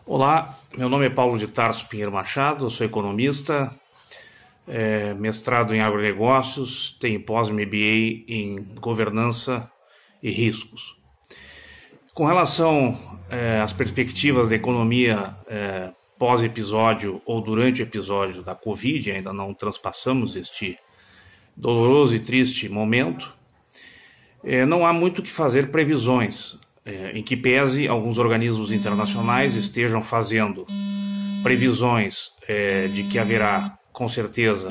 Olá, meu nome é Paulo de Tarso Pinheiro Machado, eu sou economista, mestrado em agronegócios, tenho pós-MBA em governança e riscos. Com relação às perspectivas da economia pós-episódio ou durante o episódio da Covid, ainda não transpassamos este doloroso e triste momento, não há muito o que fazer previsões, em que pese alguns organismos internacionais estejam fazendo previsões de que haverá, com certeza,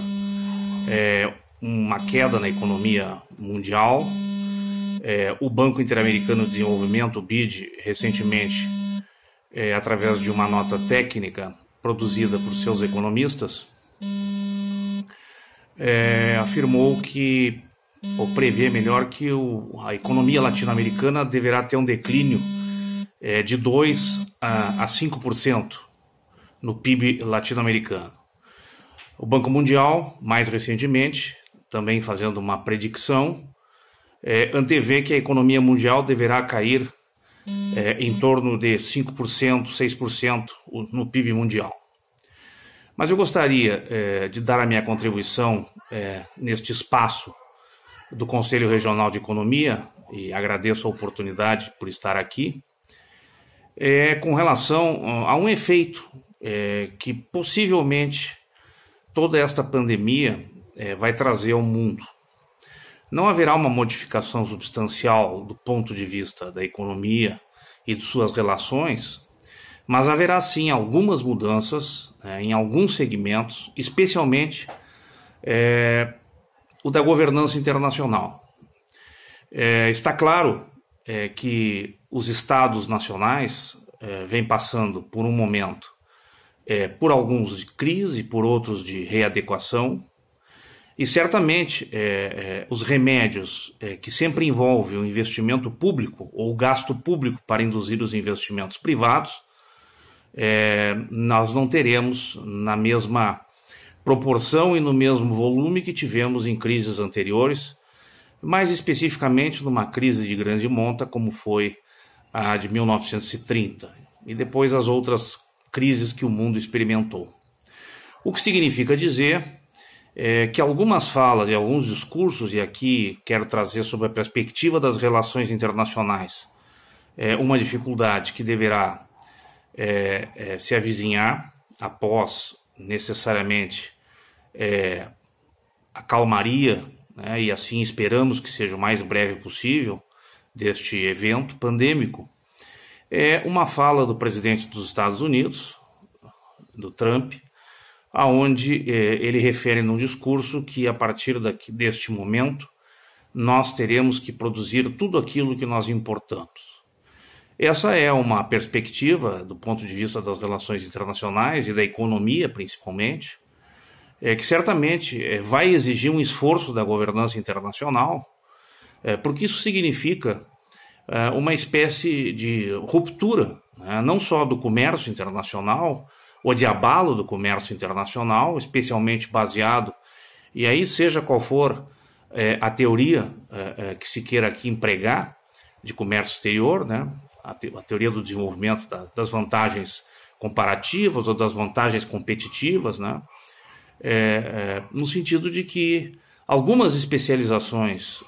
uma queda na economia mundial. O Banco Interamericano de Desenvolvimento, o BID, recentemente, através de uma nota técnica produzida por seus economistas, afirmou que, ou prevê melhor, que a economia latino-americana deverá ter um declínio de 2 a 5% no PIB latino-americano. O Banco Mundial, mais recentemente, também fazendo uma predicção, antevê que a economia mundial deverá cair em torno de 5%, 6% no PIB mundial. Mas eu gostaria de dar a minha contribuição neste espaço do Conselho Regional de Economia, e agradeço a oportunidade por estar aqui, com relação a um efeito que possivelmente toda esta pandemia vai trazer ao mundo. Não haverá uma modificação substancial do ponto de vista da economia e de suas relações, mas haverá sim algumas mudanças em alguns segmentos, especialmente o da governança internacional. Está claro que os estados nacionais vêm passando por um momento, por alguns de crise, por outros de readequação, e certamente os remédios que sempre envolvem o investimento público ou o gasto público para induzir os investimentos privados, nós não teremos na mesma proporção e no mesmo volume que tivemos em crises anteriores, mais especificamente numa crise de grande monta, como foi a de 1930, e depois as outras crises que o mundo experimentou. O que significa dizer que algumas falas e alguns discursos, e aqui quero trazer sobre a perspectiva das relações internacionais, uma dificuldade que deverá se avizinhar após necessariamente a calmaria, e assim esperamos que seja o mais breve possível deste evento pandêmico, uma fala do presidente dos Estados Unidos, do Trump, aonde ele refere num discurso que a partir deste momento nós teremos que produzir tudo aquilo que nós importamos. Essa é uma perspectiva do ponto de vista das relações internacionais e da economia principalmente, que certamente vai exigir um esforço da governança internacional, porque isso significa uma espécie de ruptura, não só do comércio internacional, ou de abalo do comércio internacional, especialmente baseado, e aí seja qual for a teoria que se queira aqui empregar de comércio exterior, a teoria do desenvolvimento das vantagens comparativas ou das vantagens competitivas, no sentido de que algumas especializações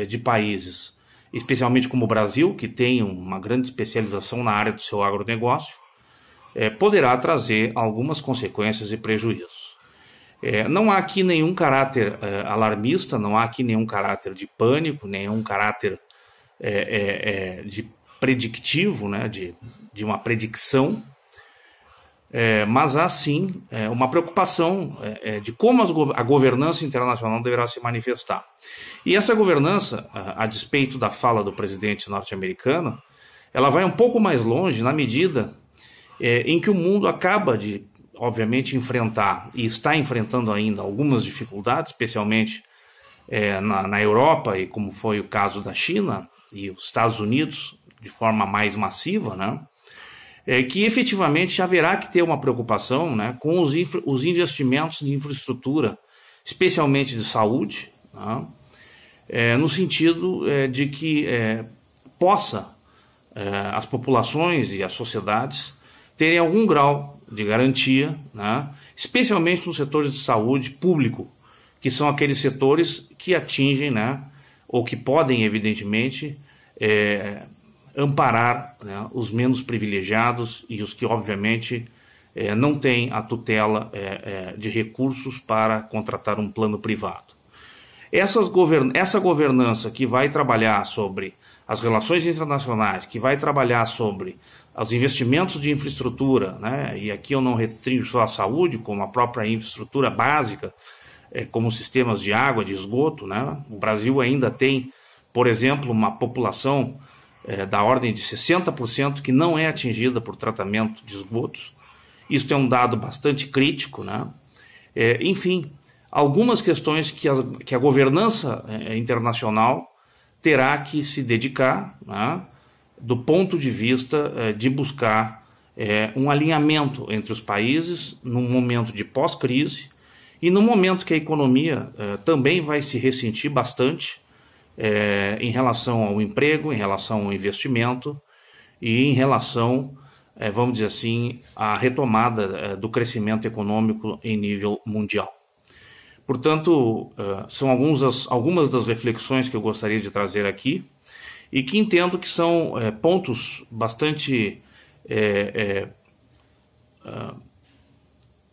de países, especialmente como o Brasil, que tem uma grande especialização na área do seu agronegócio, poderá trazer algumas consequências e prejuízos. Não há aqui nenhum caráter alarmista, não há aqui nenhum caráter de pânico, nenhum caráter de predictivo, de uma predicção, mas há sim uma preocupação de como a governança internacional deverá se manifestar. E essa governança, a despeito da fala do presidente norte-americano, ela vai um pouco mais longe na medida em que o mundo acaba de, obviamente, enfrentar, e está enfrentando ainda algumas dificuldades, especialmente na Europa, e como foi o caso da China e os Estados Unidos, de forma mais massiva, que efetivamente haverá que ter uma preocupação com os investimentos de infraestrutura, especialmente de saúde, no sentido de que possa as populações e as sociedades terem algum grau de garantia, né, especialmente no setor de saúde público, que são aqueles setores que atingem, né, ou que podem, evidentemente, amparar, né, os menos privilegiados e os que, obviamente, não têm a tutela de recursos para contratar um plano privado. Essa governança que vai trabalhar sobre as relações internacionais, que vai trabalhar sobre os investimentos de infraestrutura, né, e aqui eu não restringo só a saúde, como a própria infraestrutura básica, como sistemas de água, de esgoto, né? O Brasil ainda tem, por exemplo, uma população da ordem de 60% que não é atingida por tratamento de esgotos. Isso é um dado bastante crítico, né? Enfim, algumas questões que a governança internacional terá que se dedicar, né, do ponto de vista de buscar um alinhamento entre os países num momento de pós-crise e no momento que a economia também vai se ressentir bastante em relação ao emprego, em relação ao investimento e em relação, vamos dizer assim, à retomada do crescimento econômico em nível mundial. Portanto, são algumas das reflexões que eu gostaria de trazer aqui e que entendo que são pontos bastante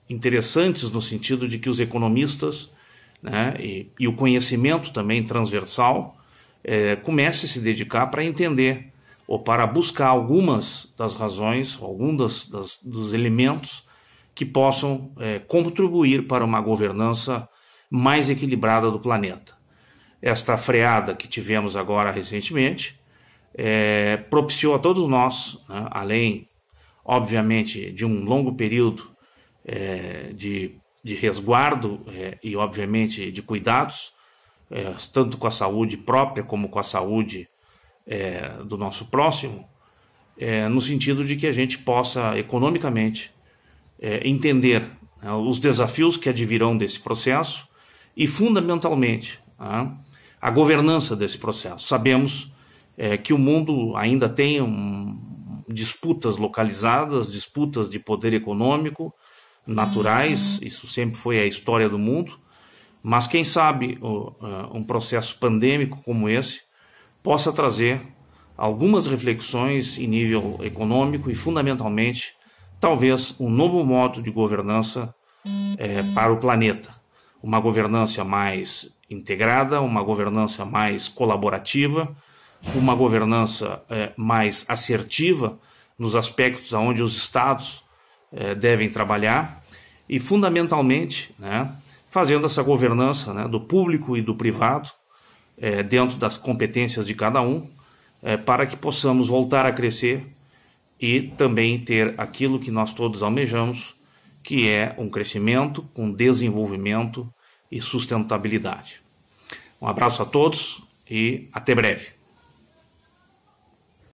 interessantes no sentido de que os economistas, né, e o conhecimento também transversal comece a se dedicar para entender ou para buscar algumas das razões, alguns dos elementos que possam contribuir para uma governança mais equilibrada do planeta. Esta freada que tivemos agora recentemente propiciou a todos nós, né, além, obviamente, de um longo período de resguardo e, obviamente, de cuidados, tanto com a saúde própria como com a saúde do nosso próximo, no sentido de que a gente possa, economicamente, entender os desafios que advirão desse processo e, fundamentalmente, a governança desse processo. Sabemos que o mundo ainda tem disputas localizadas, disputas de poder econômico, naturais, isso sempre foi a história do mundo, mas quem sabe um processo pandêmico como esse possa trazer algumas reflexões em nível econômico e, fundamentalmente, talvez um novo modo de governança para o planeta. Uma governança mais integrada, uma governança mais colaborativa, uma governança mais assertiva nos aspectos onde os Estados devem trabalhar e, fundamentalmente, né, fazendo essa governança, né, do público e do privado dentro das competências de cada um, para que possamos voltar a crescer e também ter aquilo que nós todos almejamos, que é um crescimento com desenvolvimento e sustentabilidade. Um abraço a todos e até breve.